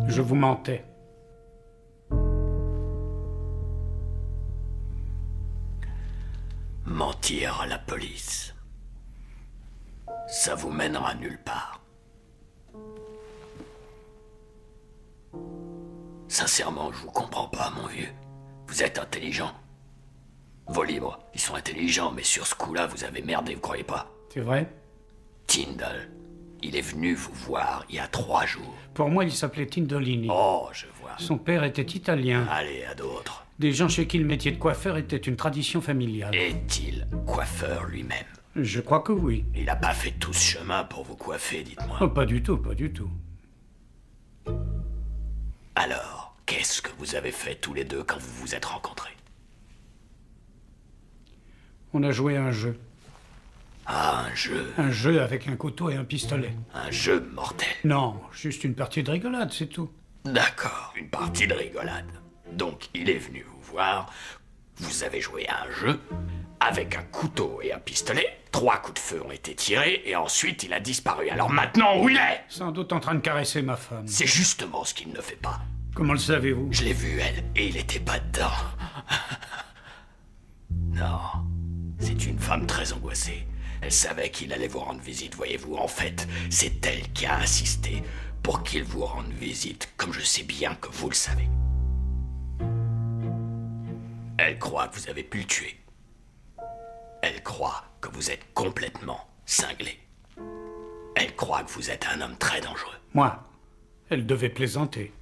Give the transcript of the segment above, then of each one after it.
Je vous mentais. Mentir à la police, ça vous mènera nulle part. Sincèrement, je vous comprends pas, mon vieux. Vous êtes intelligent. Vos livres, ils sont intelligents, mais sur ce coup-là, vous avez merdé, vous croyez pas? C'est vrai? Tyndall, il est venu vous voir il y a 3 jours. Pour moi, il s'appelait Tindolini. Oh, je vois. Son père était italien. Allez, à d'autres. Des gens chez qui le métier de coiffeur était une tradition familiale. Est-il coiffeur lui-même? Je crois que oui. Il n'a pas fait tout ce chemin pour vous coiffer, dites-moi. Oh, pas du tout, pas du tout. Alors, qu'est-ce que vous avez fait tous les deux quand vous vous êtes rencontrés? On a joué à un jeu. Ah, un jeu. Un jeu avec un couteau et un pistolet. Un jeu mortel. Non, juste une partie de rigolade, c'est tout. D'accord, une partie de rigolade. Donc, il est venu vous voir, vous avez joué à un jeu, avec un couteau et un pistolet, 3 coups de feu ont été tirés, et ensuite il a disparu. Alors maintenant, où il est? Sans doute en train de caresser ma femme. C'est justement ce qu'il ne fait pas. Comment le savez-vous? Je l'ai vu, elle, et il était pas dedans. Non, c'est une femme très angoissée. Elle savait qu'il allait vous rendre visite, voyez-vous. En fait, c'est elle qui a insisté pour qu'il vous rende visite, comme je sais bien que vous le savez. Elle croit que vous avez pu le tuer. Elle croit que vous êtes complètement cinglé. Elle croit que vous êtes un homme très dangereux. Moi, elle devait plaisanter.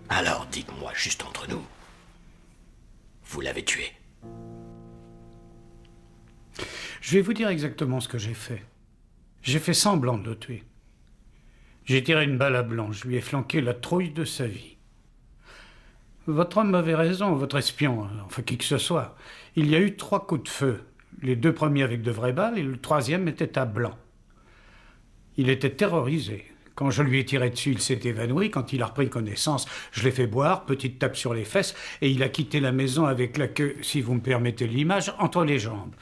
Alors dites-moi juste entre nous, vous l'avez tué? Je vais vous dire exactement ce que j'ai fait. J'ai fait semblant de le tuer. J'ai tiré une balle à blanc, je lui ai flanqué la trouille de sa vie. Votre homme avait raison, votre espion, enfin qui que ce soit. Il y a eu 3 coups de feu. Les 2 premiers avec de vraies balles et le 3e était à blanc. Il était terrorisé. Quand je lui ai tiré dessus, il s'est évanoui. Quand il a repris connaissance, je l'ai fait boire, petite tape sur les fesses, et il a quitté la maison avec la queue, si vous me permettez l'image, entre les jambes.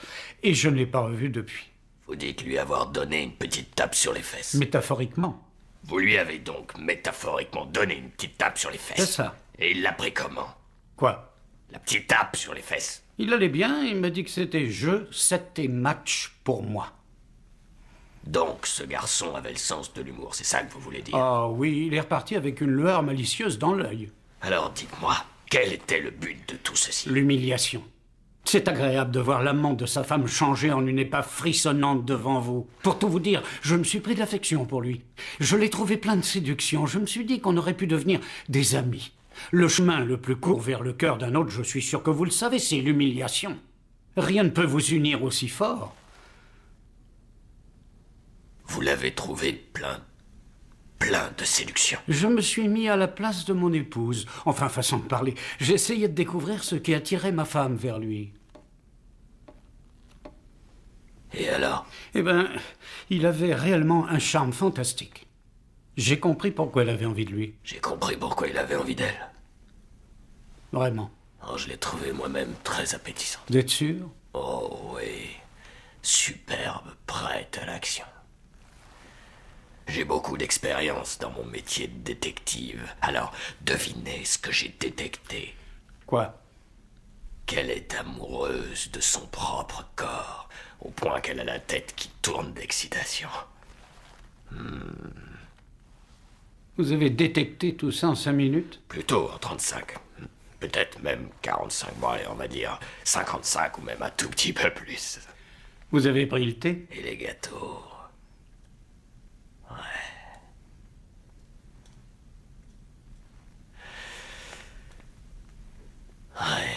Et je ne l'ai pas revu depuis. Vous dites lui avoir donné une petite tape sur les fesses. Métaphoriquement. Vous lui avez donc métaphoriquement donné une petite tape sur les fesses. C'est ça. Et il l'a pris comment? Quoi? La petite tape sur les fesses. Il allait bien, il m'a dit que c'était jeu, c'était match pour moi. Donc ce garçon avait le sens de l'humour, c'est ça que vous voulez dire? Ah oui, il est reparti avec une lueur malicieuse dans l'œil. Alors dites-moi, quel était le but de tout ceci? L'humiliation. C'est agréable de voir l'amant de sa femme changer en une épave frissonnante devant vous. Pour tout vous dire, je me suis pris d'affection pour lui. Je l'ai trouvé plein de séduction. Je me suis dit qu'on aurait pu devenir des amis. Le chemin le plus court vers le cœur d'un autre, je suis sûr que vous le savez, c'est l'humiliation. Rien ne peut vous unir aussi fort. Vous l'avez trouvé plein de séduction. Je me suis mis à la place de mon épouse. Enfin, façon de parler. J'essayais de découvrir ce qui attirait ma femme vers lui. Et alors? Eh ben, il avait réellement un charme fantastique. J'ai compris pourquoi elle avait envie de lui. J'ai compris pourquoi il avait envie d'elle. Vraiment. Oh, je l'ai trouvée moi-même très appétissante. Vous êtes sûr? Oh oui, superbe, prête à l'action. J'ai beaucoup d'expérience dans mon métier de détective. Alors, devinez ce que j'ai détecté. Quoi? Qu'elle est amoureuse de son propre corps, au point qu'elle a la tête qui tourne d'excitation. Vous avez détecté tout ça en 5 minutes? Plutôt en 35. Peut-être même 45. Bon, allez, on va dire 55 ou même un tout petit peu plus. Vous avez pris le thé? Et les gâteaux? Ouais,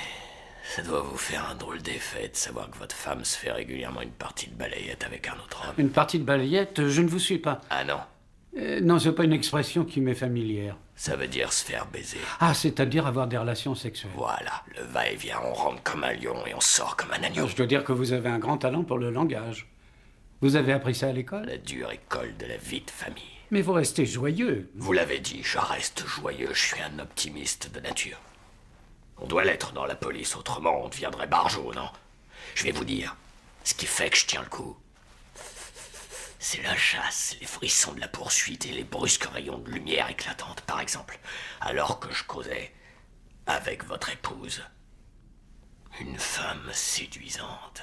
ça doit vous faire un drôle d'effet de savoir que votre femme se fait régulièrement une partie de balayette avec un autre homme. Une partie de balayette? Je ne vous suis pas. Ah non, Non, c'est pas une expression qui m'est familière. ça veut dire se faire baiser. Ah, c'est-à-dire avoir des relations sexuelles. Voilà, le va-et-vient, on rentre comme un lion et on sort comme un agneau. Je dois dire que vous avez un grand talent pour le langage. Vous avez appris ça à l'école? La dure école de la vie de famille. Mais vous restez joyeux. Vous l'avez dit, je reste joyeux, je suis un optimiste de nature. On doit l'être dans la police, autrement on deviendrait barjot, non? Je vais vous dire, ce qui fait que je tiens le coup, c'est la chasse, les frissons de la poursuite et les brusques rayons de lumière éclatante, par exemple, alors que je causais avec votre épouse. Une femme séduisante.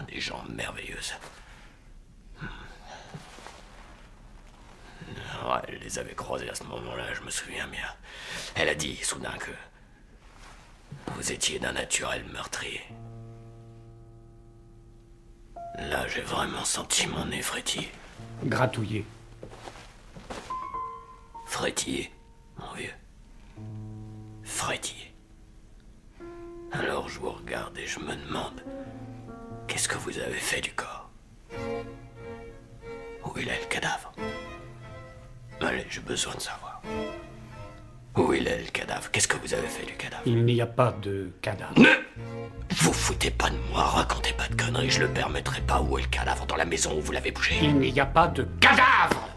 Des jambes merveilleuses. Ouais, elle les avait croisés à ce moment-là, je me souviens bien. Elle a dit soudain que vous étiez d'un naturel meurtrier. Là, j'ai vraiment senti mon nez frétiller. Gratouillé. Frétiller, mon vieux. Frétiller. Alors je vous regarde et je me demande, qu'est-ce que vous avez fait du corps? Où il est le cadavre? Allez, j'ai besoin de savoir. Où il est le cadavre? Qu'est-ce que vous avez fait du cadavre? Il n'y a pas de cadavre. Ne vous foutez pas de moi, racontez pas de conneries, je le permettrai pas. Où est le cadavre? Dans la maison où vous l'avez bougé? Il n'y a pas de cadavre!